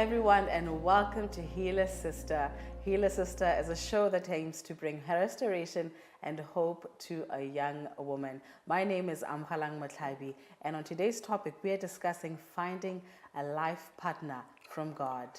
everyone, and welcome to Healer Sister. Healer Sister is a show that aims to bring restoration and hope to a young woman. My name is Amhalang Matlabi, and on today's topic, we are discussing finding a life partner from God.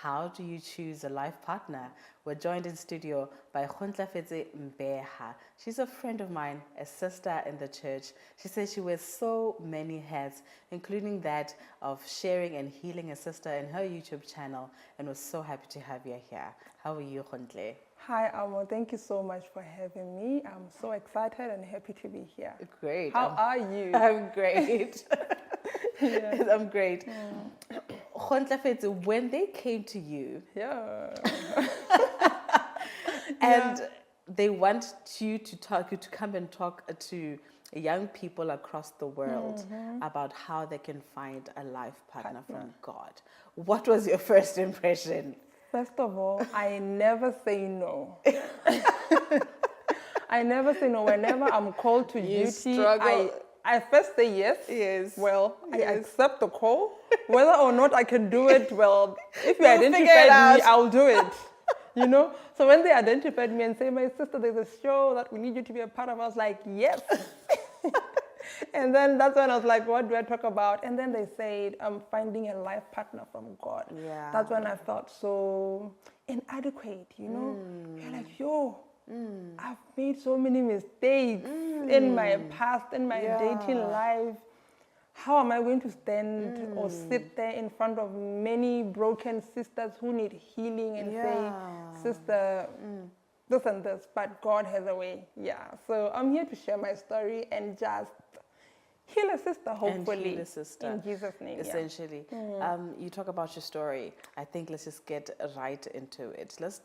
How do you choose a life partner? We're joined in studio by Khontlafetse Mbeha. She's a friend of mine, a sister in the church. She says she wears so many hats, including that of sharing and healing a sister in her YouTube channel, and we're so happy to have you here. How are you, Khontle? Hi, Amo. Thank you so much for having me. I'm so excited and happy to be here. Great. How are you? I'm great. Yeah. I'm great. Khontlafetse, when they came to you, Yeah. and they want you to come and talk to young people across the world about how they can find a life partner from God. What was your first impression? First of all, I never say no. I never say no. Whenever I'm called to You duty, struggle. I first say yes. Yes. Well, I Yes. accept the call. Whether or not I can do it, well, if you You'll figure it identified me, out. I'll do it. You know? So when they identified me and say, my sister, there's a show that we need you to be a part of, I was like, yes. And then that's when I was like, what do I talk about? And then they said, I'm finding a life partner from God. Yeah. That's when I felt so inadequate, you know? You're like, yo, I've made so many mistakes in my past, in my dating life. How am I going to stand or sit there in front of many broken sisters who need healing and say, sister, this and this, but God has a way. Yeah. So I'm here to share my story and just heal a sister, hopefully. And heal a sister. In Jesus' name. Essentially. You talk about your story. I think let's just get right into it. Let's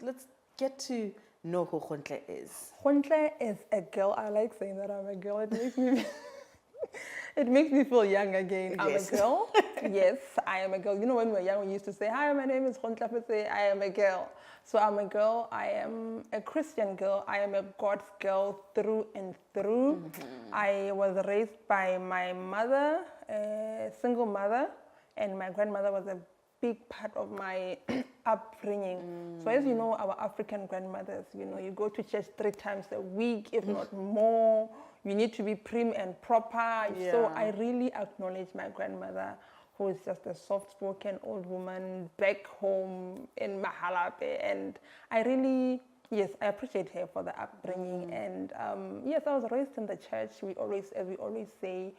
get to know who Khontle is. Khontle is a girl. I like saying that I'm a girl. It makes me it makes me feel young again. I'm Yes. a girl. Yes, I am a girl. You know, when we were young, we used to say, hi, my name is Khontlafetse. I am a girl. So I'm a girl. I am a Christian girl. I am a God's girl through and through. I was raised by my mother, a single mother, and my grandmother was a big part of my upbringing. So as you know, our African grandmothers, you know, you go to church 3 times a week, if not more. You need to be prim and proper. So I really acknowledge my grandmother, who is just a soft-spoken old woman back home in Mahalape. And I really, yes, I appreciate her for the upbringing. And yes, I was raised in the church. As we always say,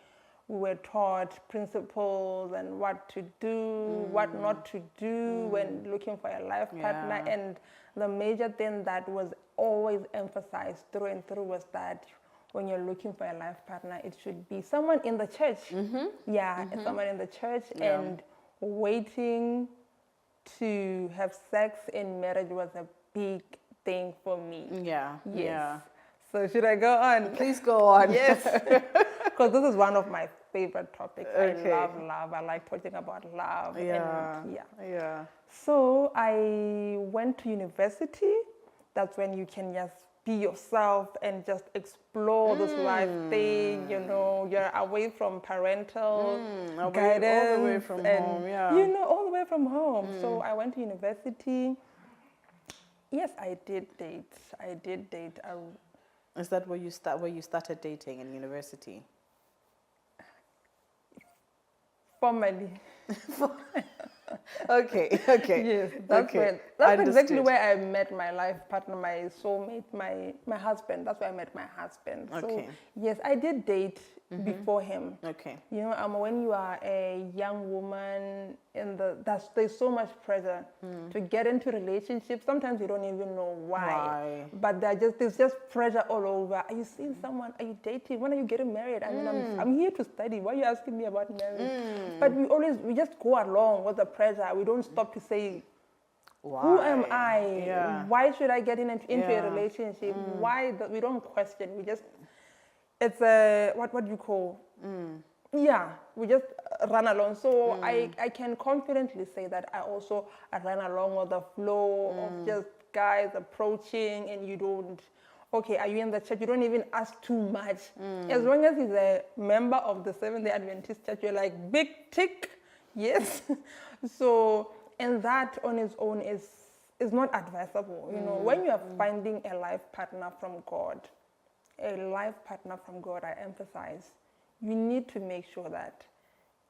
we were taught principles and what to do, what not to do when looking for a life partner. And the major thing that was always emphasized through and through was that when you're looking for a life partner, it should be someone in the church. Someone in the church. And waiting to have sex in marriage was a big thing for me. Yeah. Yes. Yeah. So should I go on? Please go on. Yes. Because this is one of my favorite topics. Okay. I love love. I like talking about love. Yeah. And Yeah. So I went to university. That's when you can just be yourself and just explore this life thing. You know, you're away from parental guidance. All the way from and, home, yeah. You know, all the way from home. So I went to university. Yes, I did date. Is that where you started dating in university? Formally. Okay. Yes, that's okay. that's exactly Understood. where I met my life partner, my soulmate, my husband. That's where I met my husband. Okay. So yes, I did date before him. Okay. You know, when you are a young woman there's so much pressure to get into relationships. Sometimes you don't even know why. But there's just pressure all over. Are you seeing someone? Are you dating? When are you getting married? I mean, I'm here to study. Why are you asking me about marriage? But we just go along with the pressure. We don't stop to say, Why? who am I? Yeah. Why should I get into Yeah. a relationship? We don't question. We just, it's a, what do you call? Yeah, we just run along. So I can confidently say that I also ran along with the flow of just guys approaching, and you don't, okay, are you in the church? You don't even ask too much. As long as he's a member of the Seventh-day Adventist Church, you're like, big tick, yes. So and that on its own is not advisable. You know, when you are finding a life partner from God, I emphasize, you need to make sure that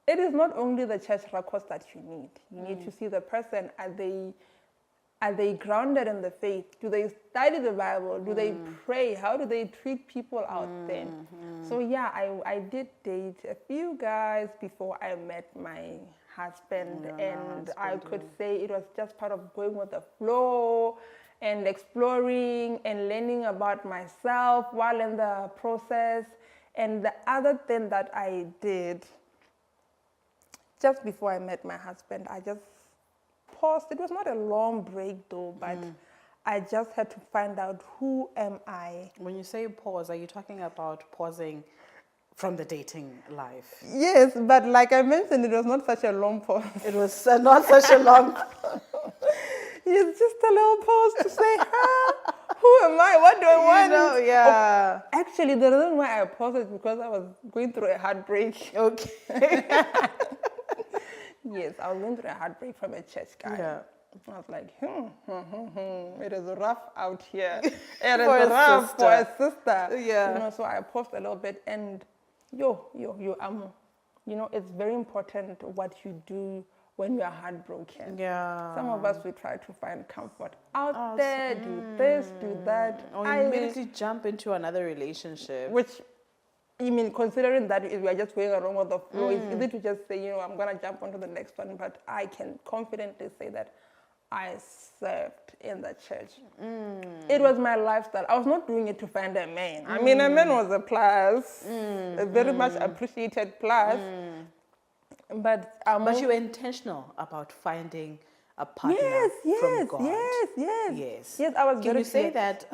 it is not only the church records that you need. You need to see the person. Are they grounded in the faith? Do they study the Bible? Do they pray? How do they treat people out there? So yeah, I did date a few guys before I met my husband, and I could say it was just part of going with the flow and exploring and learning about myself while in the process. And the other thing that I did just before I met my husband, I just paused. It was not a long break though, but I just had to find out, who am I? When you say pause, are you talking about pausing from the dating life? Yes, but like I mentioned, it was not such a long pause. It was not such a long. It's just a little pause to say, who am I? What do I want? know, yeah. Oh, actually, the reason why I paused is because I was going through a heartbreak. Okay. Yes, I was going through a heartbreak from a church guy. Yeah. I was like, it is rough out here. It is For a rough sister. for a sister. Yeah. You know, so I paused a little bit, and you know, it's very important what you do when you are heartbroken. Yeah. Some of us, we try to find comfort out there, do this, do that. Or immediately jump into another relationship. Which, I mean, considering that we are just going along with the flow, it's easy to just say, you know, I'm going to jump onto the next one. But I can confidently say that I served in the church. It was my lifestyle. I was not doing it to find a man. I mean, a man was a plus, a very much appreciated plus. But you were intentional about finding a partner from God. Yes, I was Can very you say clear. that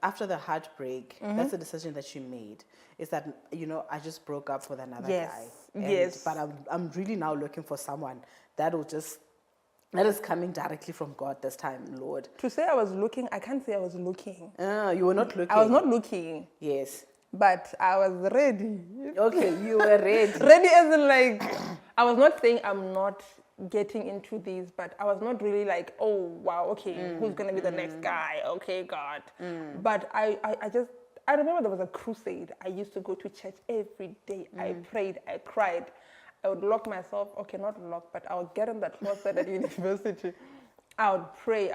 after the heartbreak, that's the decision that you made? Is that, you know, I just broke up with another guy. Yes. But I'm really now looking for someone that is coming directly from God this time, Lord. To say I was looking, I can't say I was looking. You were not looking. I was not looking. Yes. But I was ready. Okay, you were ready. Ready as in like, I was not saying I'm not getting into these, but I was not really like, oh, wow, okay, who's going to be the next guy? Okay, God. But I remember there was a crusade. I used to go to church every day. I prayed, I cried. I would lock myself, okay, not lock, but I would get in that closet at university. I would pray,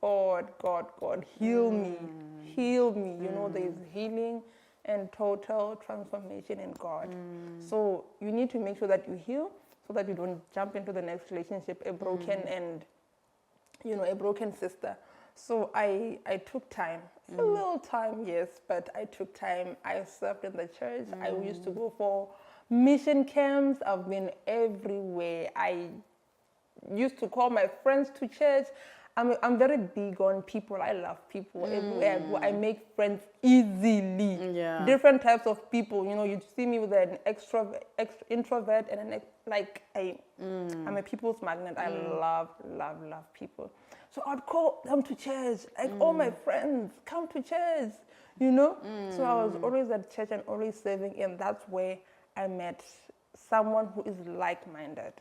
God, heal me. Heal me. You know, there is healing and total transformation in God. So you need to make sure that you heal so that you don't jump into the next relationship, a broken and, you know, a broken sister. So I took time, a little time, yes, but I took time. I served in the church. I used to go for mission camps. I've been everywhere. I used to call my friends to church. I'm very big on people. I love people. Everywhere I go, I make friends easily. Yeah. Different types of people. You know, you see me with an introvert and I'm a people's magnet. I love people. So I'd call them to church. Like, all my friends, come to church. You know? So I was always at church and always serving, and that's where I met someone who is like-minded.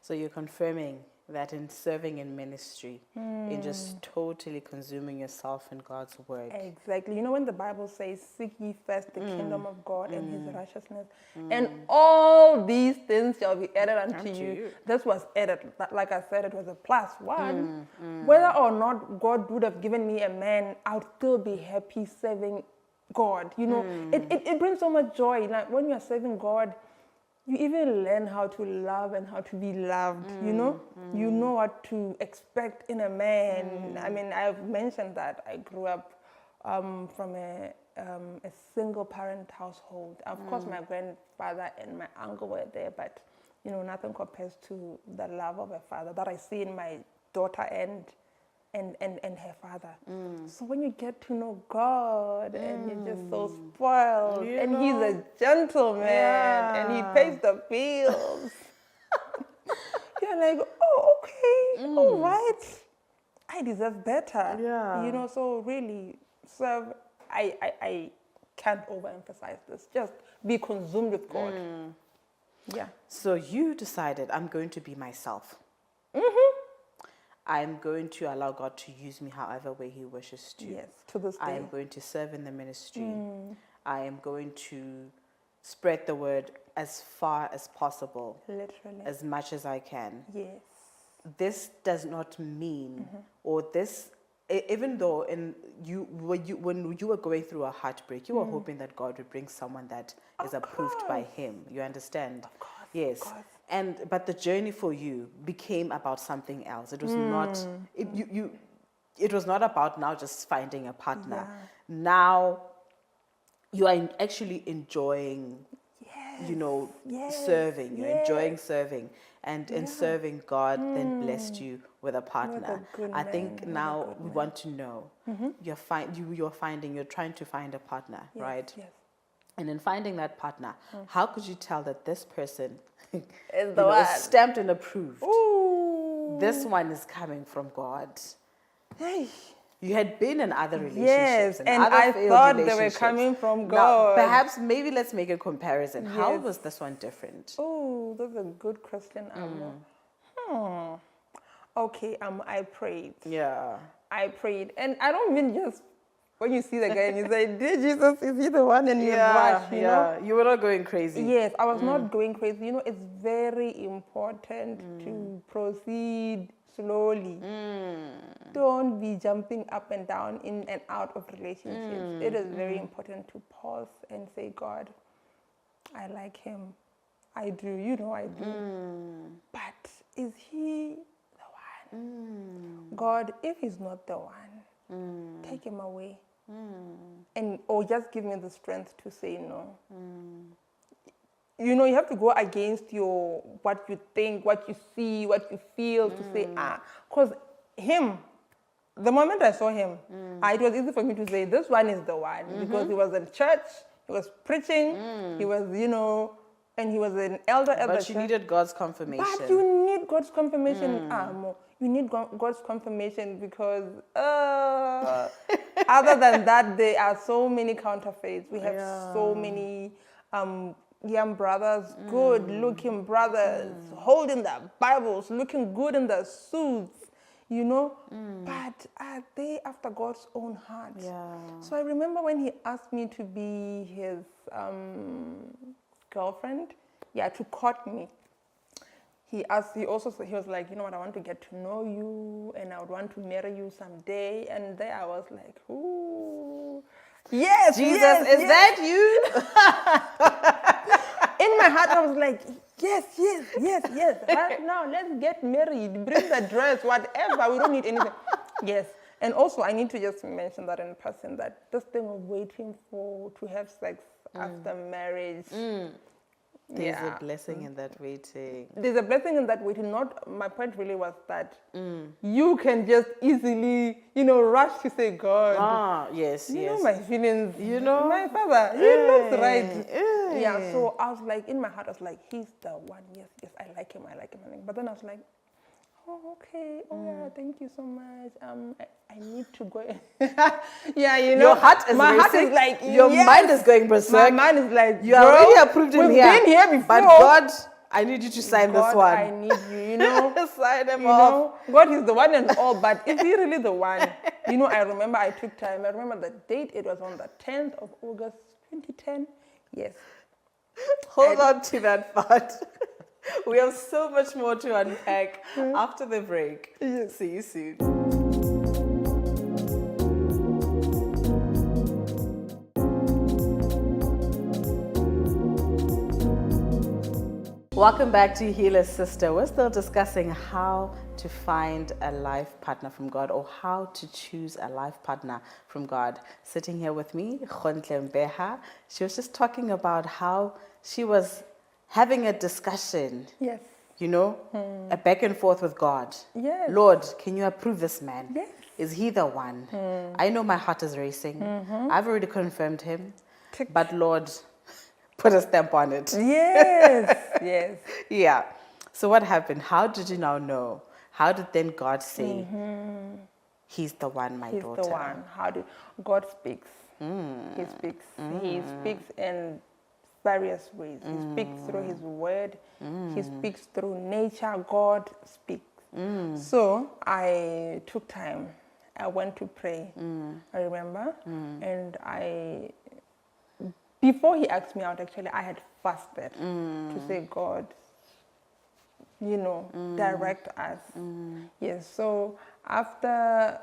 So you're confirming that in serving in ministry, in just totally consuming yourself in God's word. Exactly. You know, when the Bible says, seek ye first the kingdom of God and his righteousness, and all these things shall be added unto you. This was added. Like I said, it was a plus one. Whether or not God would have given me a man, I would still be happy serving God. You know, it brings so much joy. Like when you are serving God, you even learn how to love and how to be loved, you know? You know what to expect in a man. I mean, I've mentioned that I grew up from a single parent household. Of course, my grandfather and my uncle were there, but, you know, nothing compares to the love of a father that I see in my daughter and her father. So when you get to know God and you're just so spoiled, and he's a gentleman and he pays the bills, you're like, oh, okay, all right, I deserve better. Yeah. You know, so really serve. I can't overemphasize this. Just be consumed with God. Yeah. So you decided, I'm going to be myself. I'm going to allow God to use me however way He wishes to. Yes, to this I day. am going to serve in the ministry. I am going to spread the word as far as possible, Literally. as much as I can. Yes. This does not mean, or this, even though when you were going through a heartbreak, you were hoping that God would bring someone that is approved by Him. You understand? Of course. Yes. Of course. But the journey for you became about something else. It was not. It was not about now just finding a partner. Yeah. Now you are actually enjoying, serving. You're enjoying serving. And in serving, God then blessed you with a partner. I think now we want to know. You're trying to find a partner, right? Yes. And in finding that partner, how could you tell that this person Is the one. is stamped and approved? Ooh. This one is coming from God. Hey. You had been in other relationships. Yes, and other I failed thought they were relationships. coming from Now, God. perhaps, maybe let's make a comparison. How Yes. was this one different? Oh, that's a good question, Amo. Okay, I prayed. Yeah. I prayed. And I don't mean just when you see the guy and you say, dear Jesus, is he the one? And you rush, you know? You were not going crazy. Yes, I was not going crazy. You know, it's very important to proceed slowly. Don't be jumping up and down in and out of relationships. It is very important to pause and say, God, I like him. I do, I do. But is he the one? God, if he's not the one, take him away. Or just give me the strength to say no. You have to go against what you think, what you see, what you feel to say, because him, the moment I saw him, it was easy for me to say, this one is the one, because he was in church, he was preaching, he was, and he was an elder at the church. But you needed God's confirmation. But you need God's confirmation, Amo. You need God's confirmation because other than that, there are so many counterfeits. We have so many young brothers, good-looking brothers, holding their Bibles, looking good in their suits, but are they after God's own heart? Yeah. So I remember when he asked me to be his girlfriend, to court me. He was like, you know what, I want to get to know you and I would want to marry you someday. And there I was like, ooh, yes, Jesus, yes, is yes. that you? In my heart, I was like, yes. Right now, let's get married. Bring the dress, whatever. We don't need anything. Yes. And also, I need to just mention that in person, that this thing of waiting to have sex after marriage. There's a blessing in that waiting. There's a blessing in that waiting. My point really was that you can just easily, rush to say, God. Yes. You know my feelings. My father. He looks right. Yeah. So I was like, in my heart, I was like, he's the one. Yes. I like him. But then I was like, oh, okay. Oh, yeah. Thank you so much. I need to go. Your heart is my racing. Heart is like, your mind is going berserk. My mind is like, you already approved him here. We've been here before. But God, I need you to sign this one. I need you, sign him off. God is the one and all, but is he really the one? I remember I took time. I remember the date. It was on the 10th of August, 2010. Yes. Hold on to that part. We have so much more to unpack after the break. Yes. See you soon. Welcome back to Healer Sister. We're still discussing how to find a life partner from God, or how to choose a life partner from God. Sitting here with me, Khontle Mbeha. She was just talking about how she was having a discussion. Yes. A back and forth with God. Yes. Lord, can you approve this man? Yes. Is he the one? I know my heart is racing. I've already confirmed him. But Lord, put a stamp on it. Yes. Yes. Yeah. So what happened? How did you now know? How did then God say, he's the one, my daughter? He's the one. God speaks. He speaks. He speaks in various ways. He speaks through his word. He speaks through nature. God speaks. So I took time. I went to pray. I remember, and before he asked me out, actually, I had fasted to say, God, direct us. Yes. So after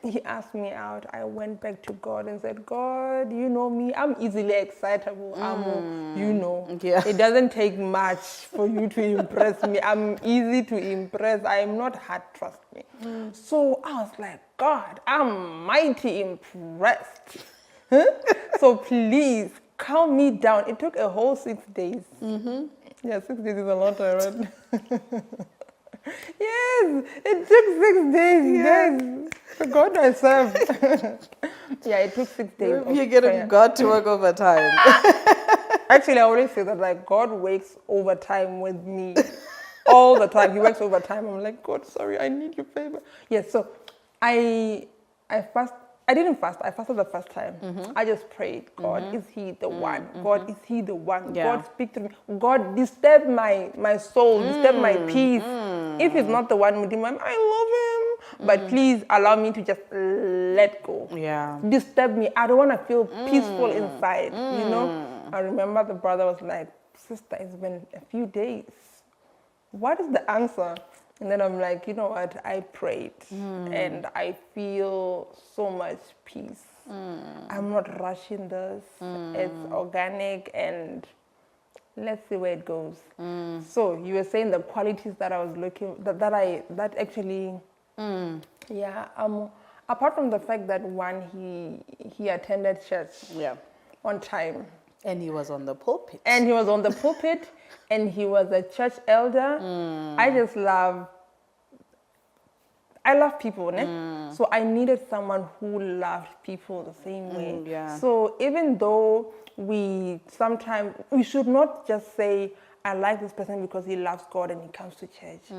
he asked me out, I went back to God and said, God, you know me, I'm easily excitable. Yeah. It doesn't take much for you to impress me. I'm easy to impress. I'm not hard, trust me. So I was like, God, I'm mighty impressed. So please calm me down. It took a whole 6 days. Yeah, 6 days is a lot, right? Yes, it took 6 days. Yes, the God I serve. Yeah, it took 6 days. You're getting prayer. God to work overtime. Actually, I always say that like God works overtime with me all the time. He works overtime. I'm like, God, sorry, I need your favor. Yes, so I fast. I didn't fast. I fasted the first time. I just prayed. God, is He the one? God, is He the one? Yeah. God, speak to me. God, disturb my soul, disturb my peace. If He's not the one, I love Him. But please allow me to just let go. Yeah. Disturb me. I don't want to feel peaceful inside. I remember the brother was like, sister, it's been a few days. What is the answer? And then I'm like, you know what? I prayed and I feel so much peace. I'm not rushing this. It's organic and let's see where it goes. So you were saying the qualities that I was looking, that actually, yeah. Apart from the fact that one, he attended church Yeah. on time. And he was on the pulpit. And he was on the pulpit and he was a church elder. I love people, ne? So I needed someone who loved people the same way. Yeah. So even though we should not just say, I like this person because he loves God and he comes to church.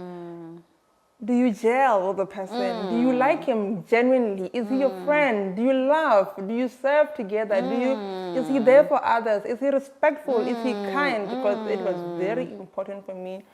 Do you gel with the person? Do you like him genuinely? Is he your friend? Do you love? Do you serve together? Is he there for others? Is he respectful? Is he kind? Because it was very important for me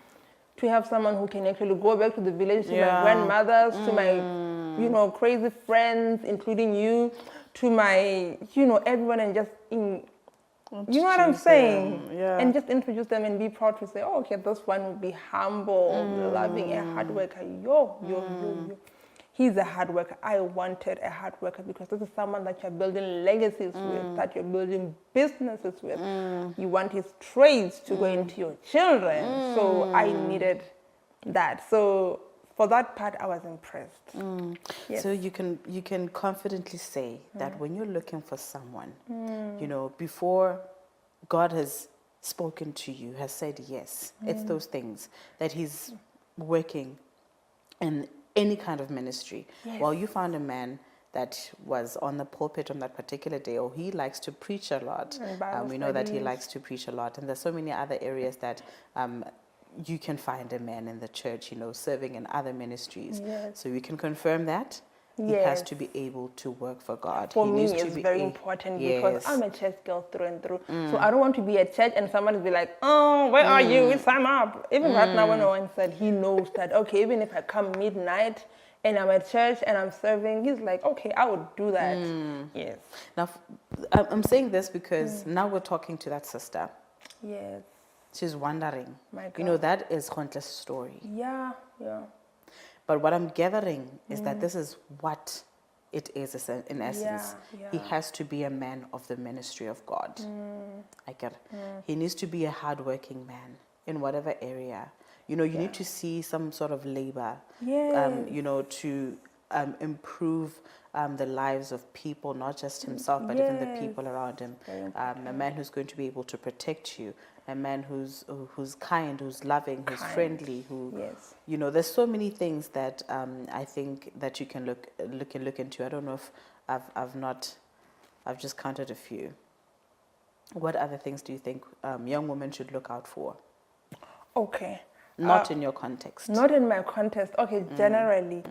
to have someone who can actually go back to the village, to my grandmothers, to my, crazy friends, including you, to my, everyone, and just you know what I'm saying? Yeah. And just introduce them and be proud to say, oh, okay, this one will be humble, loving, a hard worker. Yo. He's a hard worker. I wanted a hard worker because this is someone that you're building legacies with, that you're building businesses with. You want his traits to go into your children. So I needed that. So for that part, I was impressed. Yes. So you can confidently say that when you're looking for someone, before God has spoken to you, has said yes, it's those things that He's working in any kind of ministry. Yes. Well, you found a man that was on the pulpit on that particular day, or he likes to preach a lot. We know that he likes to preach a lot, and there's so many other areas that you can find a man in the church, serving in other ministries. Yes. So we can confirm that. He has to be able to work for God. For he me, needs it's to be very important because I'm a church girl through and through. So I don't want to be at church and someone will be like, oh, where are you? It's time up. Even right now when one said, he knows that, okay, even if I come midnight and I'm at church and I'm serving, he's like, okay, I would do that. Yes. Now, I'm saying this because now we're talking to that sister. Yes. She's wondering. My God. That is Khontle's story. Yeah. But what I'm gathering is that this is what it is in essence. Yeah. He has to be a man of the ministry of God. I get it. He needs to be a hardworking man in whatever area. You need to see some sort of labor, Yes. to improve the lives of people, not just himself, but even the people around him. A man who's going to be able to protect you, a man who's kind, who's loving, who's friendly, who there's so many things that I think that you can look into. I don't know if I've just counted a few. What other things do you think young women should look out for? Okay. Not in your context. Not in my context. Okay, generally.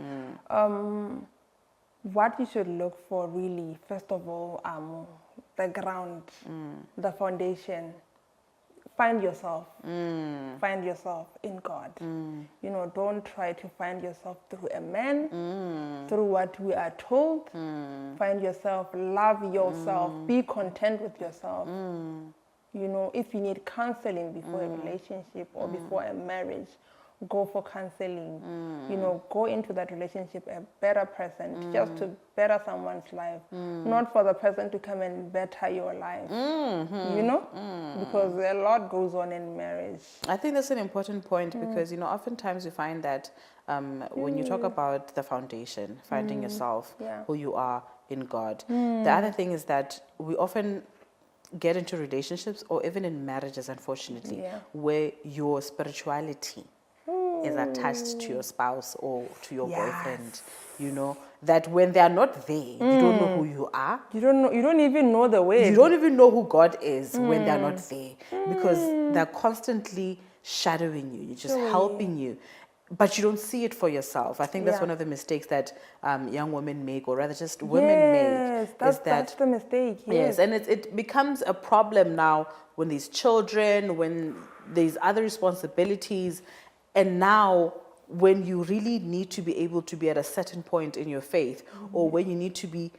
What you should look for really, first of all, the ground, the foundation. find yourself. Find yourself in God. You know, don't try to find yourself through a man, through what we are told. Find yourself, love yourself, be content with yourself. You know, if you need counseling before a relationship or before a marriage, go for counseling. You know, go into that relationship a better person, just to better someone's life, not for the person to come and better your life. You know, because a lot goes on in marriage. I think that's an important point because, you know, oftentimes you find that when you talk about the foundation, finding yourself, who you are in God, the other thing is that we often get into relationships or even in marriages, unfortunately, where your spirituality is attached to your spouse or to your boyfriend. You know, that when they are not there, you don't know who you are. You don't even know the way. You don't even know who God is when they're not there because they're constantly shadowing you, just helping you. But you don't see it for yourself. I think that's one of the mistakes that young women make, or rather just women make. That's the mistake. Yes, and it becomes a problem now when there's children, when there's other responsibilities, and now when you really need to be able to be at a certain point in your faith, or when you need to be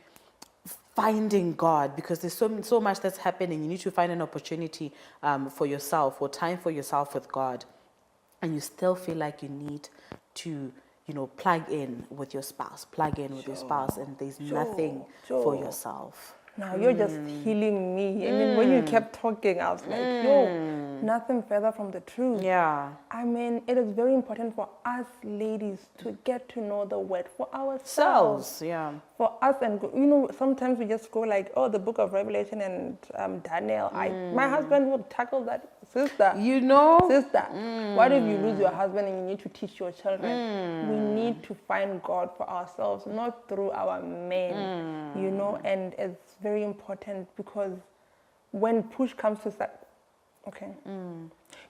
finding God, because there's so much that's happening. You need to find an opportunity for yourself or time for yourself with God. And you still feel like you need to, you know, plug in with your spouse, and there's nothing for yourself. Now you're just healing me. I mean, when you kept talking, I was like, nothing further from the truth. Yeah. I mean, it is very important for us ladies to get to know the word for ourselves. Yeah. For us, and you know, sometimes we just go like, oh, the book of Revelation and Daniel. My husband would tackle that. Sister, you know, sister, what if you lose your husband and you need to teach your children? We need to find God for ourselves, not through our men, you know, and it's very important because when push comes to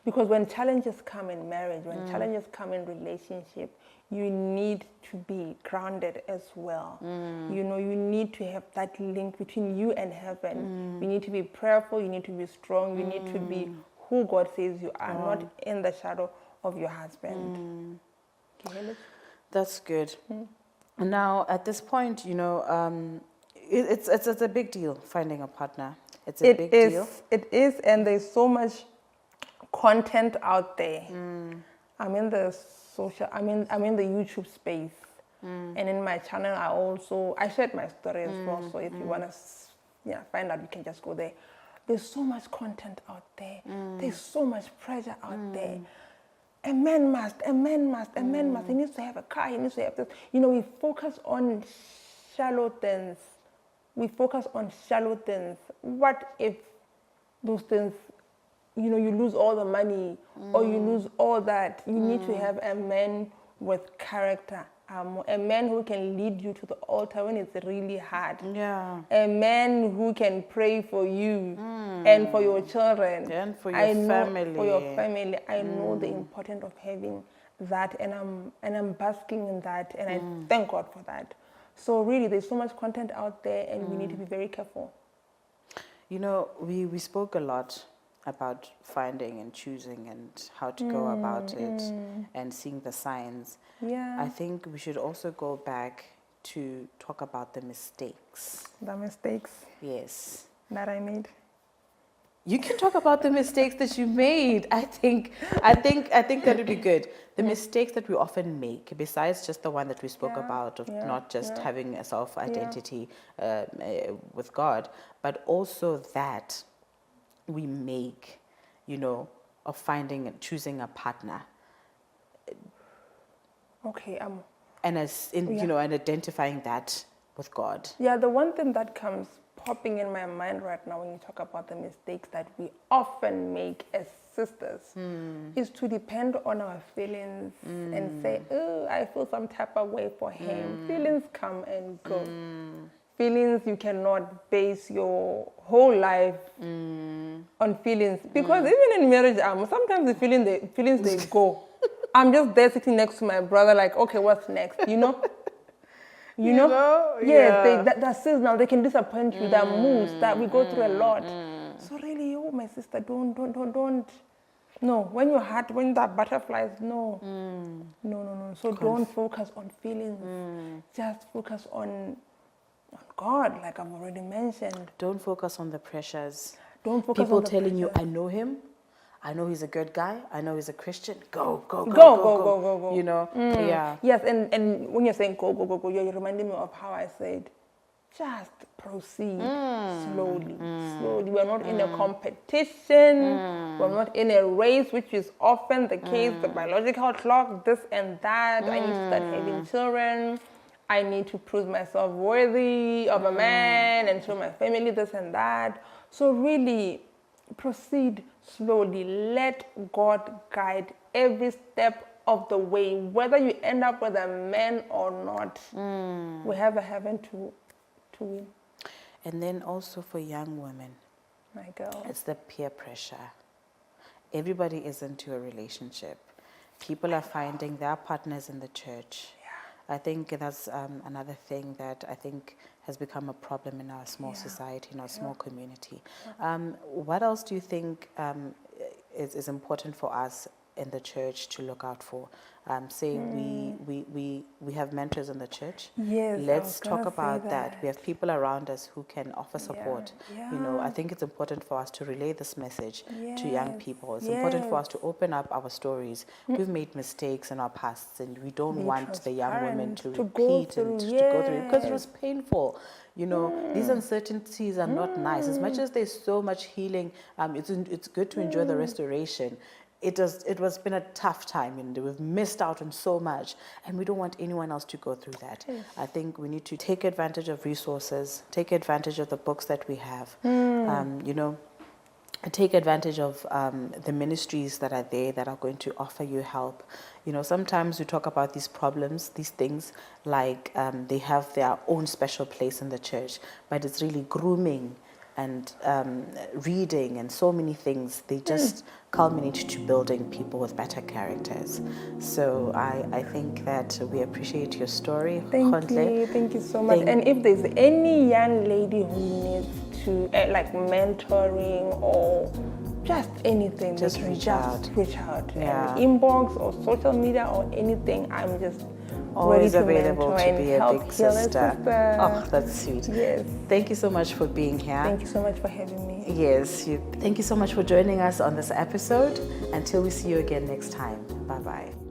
because when challenges come in marriage, when challenges come in relationship, you need to be grounded as well. You know, you need to have that link between you and heaven. You need to be prayerful, you need to be strong, you need to be who God says you are, not in the shadow of your husband. That's good. Now, at this point, you know, it's a big deal finding a partner. It's a big deal. It is, and there's so much content out there. I'm in the I'm in the YouTube space, and in my channel I shared my story as well. So if you want to find out, you can just go there. There's so much content out there. There's so much pressure out there. A man must. He needs to have a car. He needs to have this. You know, we focus on shallow things. What if those things, you know, you lose all the money or you lose all that? You need to have a man with character. A man who can lead you to the altar when it's really hard. Yeah. A man who can pray for you and for your children. And for your family. For your family. I know the importance of having that, and I'm basking in that, and I thank God for that. So really, there's so much content out there, and we need to be very careful. You know, we spoke a lot about finding and choosing and how to go about it and seeing the signs. Yeah. I think we should also go back to talk about the mistakes. The mistakes. Yes. That I made. You can talk about the mistakes that you made. I think that would be good. The mistakes that we often make, besides just the one that we spoke about of not just having a self-identity with God, but also that we make, you know, of finding and choosing a partner. Okay. And you know, and identifying that with God. Yeah, the one thing that comes popping in my mind right now when you talk about the mistakes that we often make as sisters is to depend on our feelings and say, oh, I feel some type of way for him. Feelings come and go. Feelings, you cannot base your whole life on feelings, because even in marriage, sometimes the feelings they go. I'm just there sitting next to my brother, like, okay, what's next? You know. You know? Yes, that seasonal. They can disappoint you. That moves. That we go through a lot. So really, oh, my sister, don't. No, when your heart, when that butterflies, no. No. So don't focus on feelings. Just focus on God, like I've already mentioned. Don't focus on the pressures. Don't focus People on the telling you, pressure. I know him. I know he's a good guy. I know he's a Christian. Go. Go. You know, yeah. Yes, and when you're saying go, you're reminding me of how I said, just proceed slowly. We're not in a competition. We're not in a race, which is often the case. The biological clock, this and that. I need to start having children. I need to prove myself worthy of a man and show my family this and that. So really, proceed slowly. Let God guide every step of the way, whether you end up with a man or not. We have a heaven to win. And then also for young women, My girl. it's the peer pressure. Everybody is into a relationship. People are finding their partners in the church. I think that's another thing that I think has become a problem in our small society, in our small community. What else do you think is important for us in the church to look out for? Say we have mentors in the church. Yes, Let's talk about that. We have people around us who can offer support. You know, I think it's important for us to relay this message to young people. It's important for us to open up our stories. We've made mistakes in our pasts, and we don't want the young women to repeat and to go through it because it was painful. You know, these uncertainties are not nice. As much as there's so much healing, it's good to enjoy the restoration. It was been a tough time, and we've missed out on so much, and we don't want anyone else to go through that. I think we need to take advantage of resources, take advantage of the books that we have, you know, and take advantage of the ministries that are there that are going to offer you help. You know, sometimes we talk about these problems, these things, like they have their own special place in the church, but it's really grooming and reading and so many things. They just culminate to building people with better characters. So I think that we appreciate your story. Thank you so much. And if there's any young lady who needs to like mentoring or just anything, just reach out. Yeah. Inbox or social media or anything. I'm just always ready to available to be a big sister. Oh, that's sweet. Yes. Thank you so much for being here. Thank you so much for having me. Yes. Thank you so much for joining us on this episode. Until we see you again next time. Bye-bye.